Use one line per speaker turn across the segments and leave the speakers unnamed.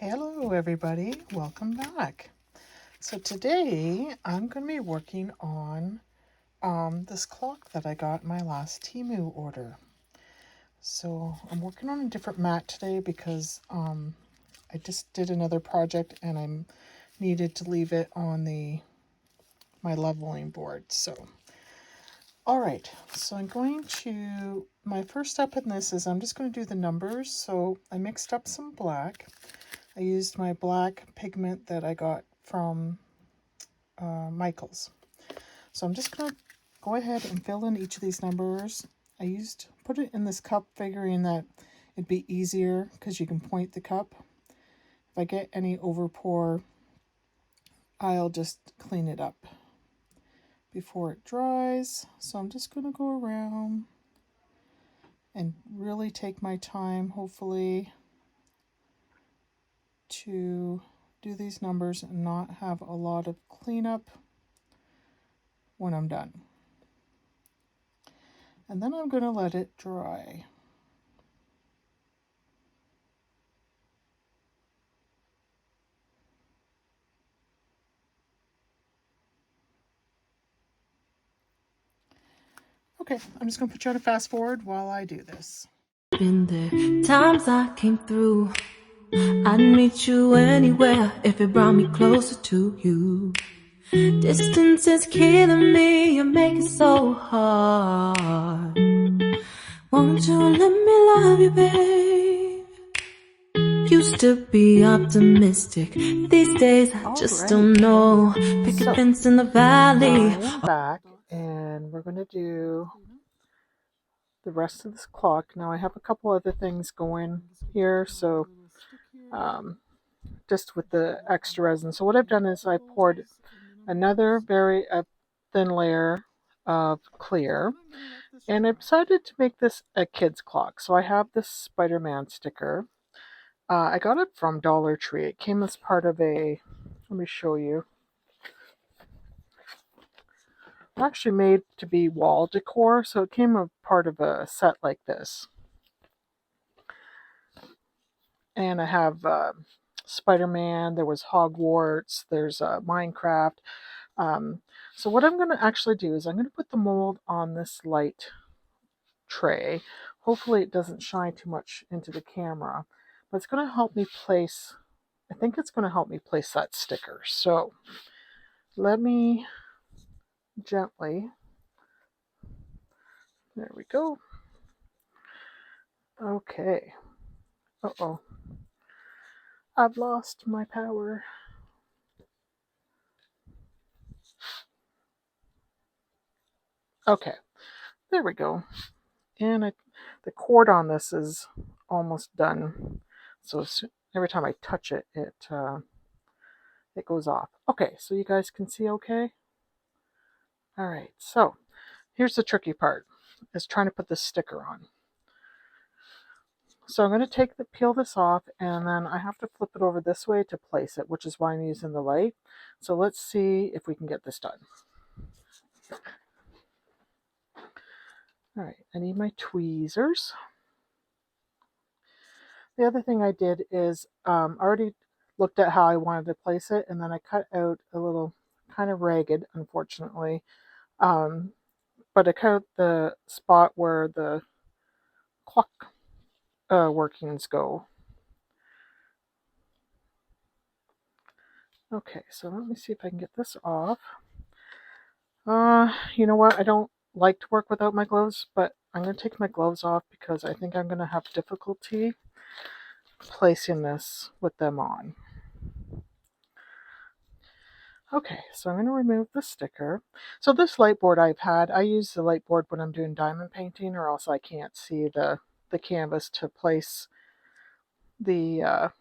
Hello everybody, welcome back. So today I'm going to be working on this clock that I got in my last Temu order. So I'm working on a different mat today because I just did another project and I needed to leave it on my leveling board. So alright, so my first step in this is I'm just going to do the numbers. So I mixed up some black. I used my black pigment that I got from Michael's. So I'm just going to go ahead and fill in each of these numbers. Put it in this cup figuring that it'd be easier because you can point the cup. If I get any overpour, I'll just clean it up before it dries. So I'm just going to go around and really take my time, hopefully, to do these numbers and not have a lot of cleanup when I'm done. And then I'm going to let it dry. Okay, I'm just going to put you on a fast forward while I do this.
Been there times I came through. I'd meet you anywhere if it brought me closer to you. Distance is killing me, you make it so hard. Won't you let me love you, babe? Used to be optimistic. These days I just don't know. Picket fence in the valley.
I'm back and we're going to do the rest of this clock. Now I have a couple other things going here, so just with the extra resin. So what I've done is I poured another very thin layer of clear, and I decided to make this a kid's clock. So I have this Spider-Man sticker. I got it from Dollar Tree. It came as part of let me show you. Actually made to be wall decor, so it came a part of a set like this. And I have Spider-Man, there was Hogwarts, there's Minecraft. So what I'm going to actually do is I'm going to put the mold on this light tray. Hopefully it doesn't shine too much into the camera, but it's going to help me place, I think it's going to help me place that sticker. So let me gently, there we go. Okay. Uh-oh. I've lost my power. Okay, there we go. And the cord on this is almost done. So every time I touch it, it goes off. Okay, so you guys can see okay? All right, so here's the tricky part, is trying to put this sticker on. So I'm going to peel this off, and then I have to flip it over this way to place it, which is why I'm using the light. So let's see if we can get this done. All right, I need my tweezers. The other thing I did is already looked at how I wanted to place it, and then I cut out a little, kind of ragged, unfortunately, but I cut out the spot where the clock workings go. Okay, so let me see if I can get this off. You know what? I don't like to work without my gloves, but I'm going to take my gloves off because I think I'm going to have difficulty placing this with them on. Okay, so I'm going to remove the sticker. So this light board I use the light board when I'm doing diamond painting, or else I can't see the canvas to place the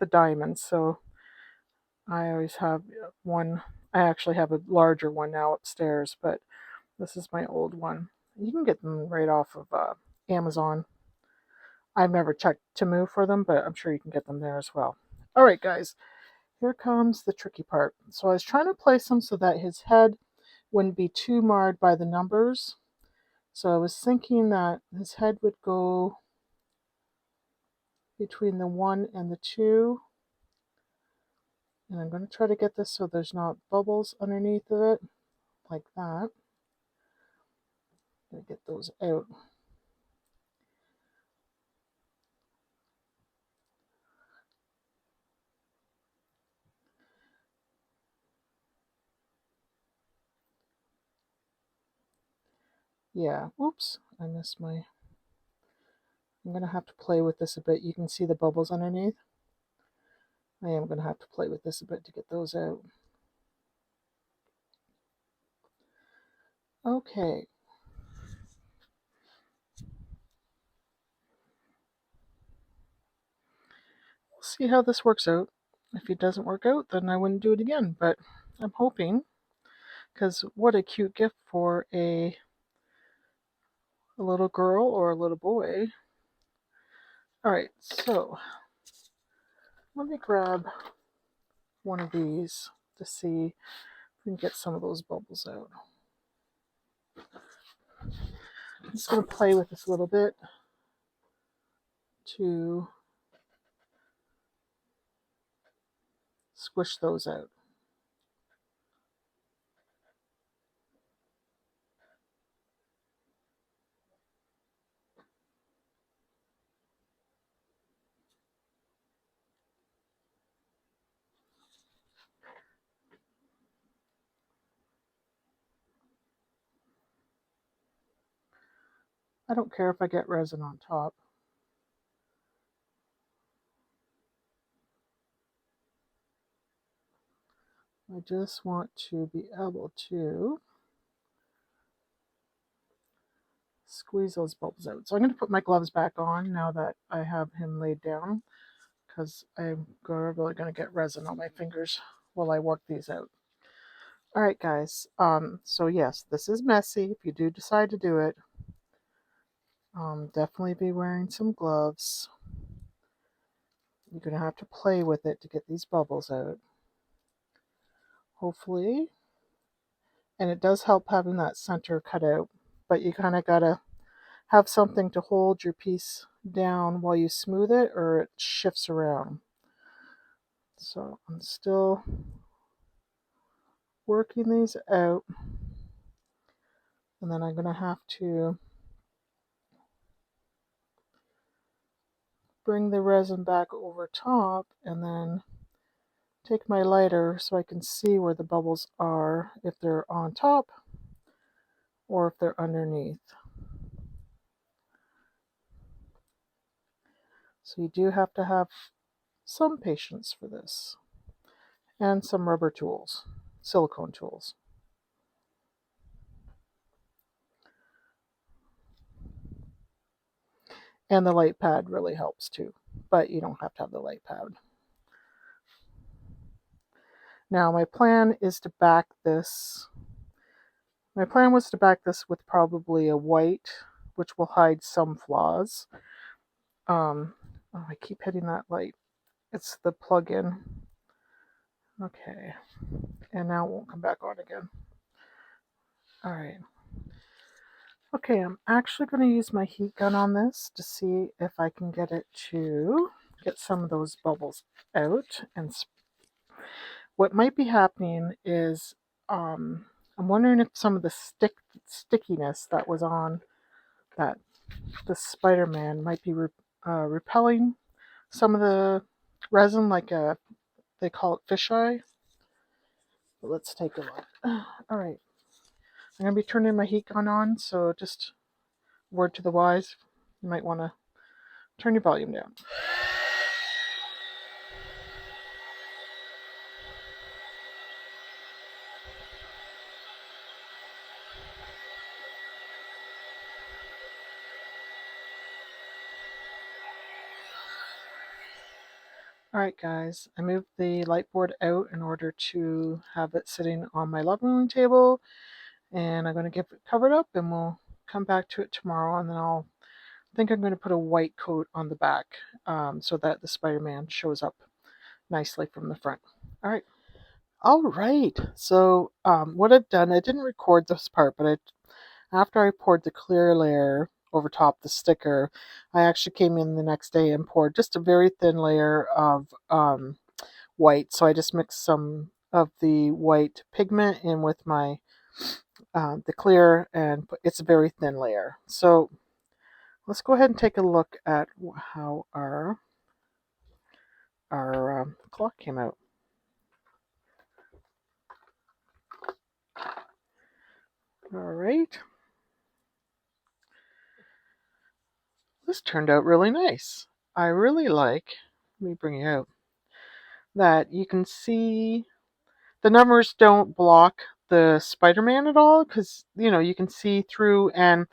diamonds. So I always have one. I actually have a larger one now upstairs, but this is my old one. You can get them right off of Amazon. I've never checked Temu for them, but I'm sure you can get them there as well. All right, guys, here comes the tricky part. So I was trying to place him so that his head wouldn't be too marred by the numbers. So I was thinking that his head would go between the 1 and the 2. And I'm going to try to get this so there's not bubbles underneath of it, like that. I'm going to get those out. Yeah, oops, I missed my... I'm going to have to play with this a bit. You can see the bubbles underneath. I am going to have to play with this a bit to get those out. Okay. We'll see how this works out. If it doesn't work out, then I wouldn't do it again. But I'm hoping, because what a cute gift for a little girl or a little boy. Alright, so let me grab one of these to see if we can get some of those bubbles out. I'm just going to play with this a little bit to squish those out. I don't care if I get resin on top. I just want to be able to squeeze those bubbles out. So I'm going to put my gloves back on now that I have him laid down, because I'm really going to get resin on my fingers while I work these out. Alright guys, so yes, this is messy. If you do decide to do it, definitely be wearing some gloves. You're going to have to play with it to get these bubbles out. Hopefully. And it does help having that center cut out, but you kind of got to have something to hold your piece down while you smooth it, or it shifts around. So I'm still working these out, and then I'm going to have to bring the resin back over top and then take my lighter so I can see where the bubbles are, if they're on top or if they're underneath. So you do have to have some patience for this, and some rubber tools, silicone tools. And the light pad really helps too, but you don't have to have the light pad. Now my plan is to back this. My plan was to back this with probably a white, which will hide some flaws. Oh, I keep hitting that light. It's the plug-in. Okay, and now it won't come back on again. All right. Okay, I'm actually going to use my heat gun on this to see if I can get it to get some of those bubbles out. And what might be happening is I'm wondering if some of the stickiness that was on that the Spider-Man might be repelling some of the resin, like they call it fisheye. But let's take a look. All right, I'm going to be turning my heat gun on, so just word to the wise, you might want to turn your volume down. Alright guys, I moved the light board out in order to have it sitting on my living room table, and I'm going to get it covered up, and we'll come back to it tomorrow, and then I think I'm going to put a white coat on the back, so that the Spider-Man shows up nicely from the front. Alright. Alright, so what I've done, I didn't record this part, but after I poured the clear layer over top the sticker, I actually came in the next day and poured just a very thin layer of white. So I just mixed some of the white pigment in with my the clear, and it's a very thin layer. So let's go ahead and take a look at how our clock came out. All right. This turned out really nice. I really like, let me bring it out, that you can see the numbers don't block the Spider-Man at all, because you can see through and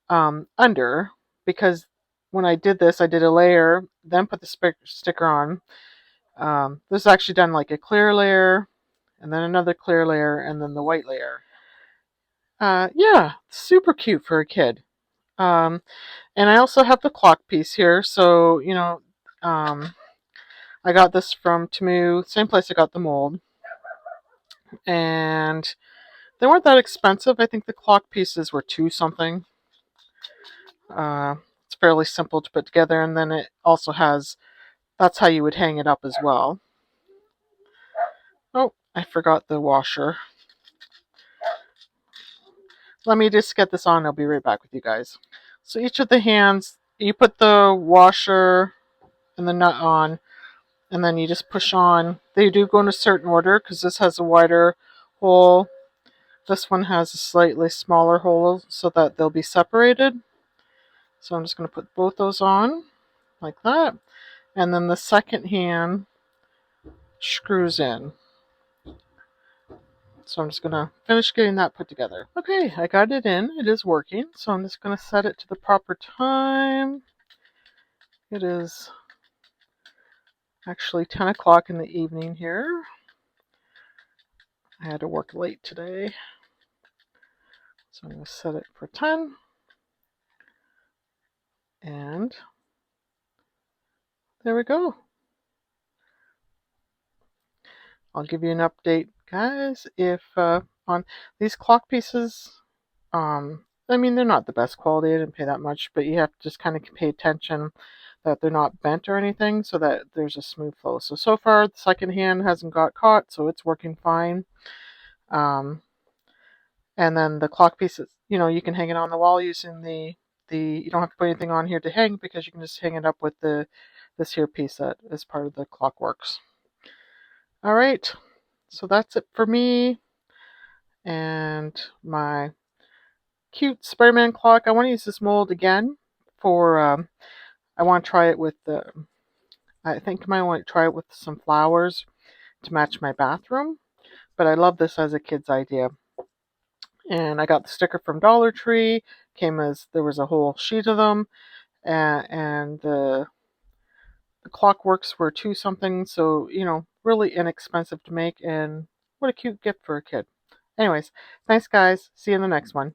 under, because when I did this, I did a layer, then put the sticker on. This is actually done like a clear layer, and then another clear layer, and then the white layer. Yeah, super cute for a kid. Um, and I also have the clock piece here, so I got this from Temu, same place I got the mold, and they weren't that expensive. I think the clock pieces were $2 something. It's fairly simple to put together, and then it also has, that's how you would hang it up as well. Oh, I forgot the washer. Let me just get this on. I'll be right back with you guys. So each of the hands, you put the washer and the nut on, and then you just push on. They do go in a certain order because this has a wider hole. This one has a slightly smaller hole so that they'll be separated. So I'm just going to put both those on like that. And then the second hand screws in. So I'm just going to finish getting that put together. Okay, I got it in. It is working. So I'm just going to set it to the proper time. It is actually 10 o'clock in the evening here. I had to work late today. So I'm going to set it for 10. And there we go. I'll give you an update, guys, if on these clock pieces. I mean, they're not the best quality. I didn't pay that much, but you have to just kind of pay attention that they're not bent or anything, so that there's a smooth flow. So far, the second hand hasn't got caught, so it's working fine. And then the clock pieces, you can hang it on the wall using the you don't have to put anything on here to hang, because you can just hang it up with this here piece that is part of the Clockworks. All right, so that's it for me and my cute Spider-Man clock. I want to use this mold again for, I want to try it with I think I might want to try it with some flowers to match my bathroom. But I love this as a kid's idea. And I got the sticker from Dollar Tree. There was a whole sheet of them. And the Clockworks were $2 something. So, really inexpensive to make. And what a cute gift for a kid. Anyways, thanks guys. See you in the next one.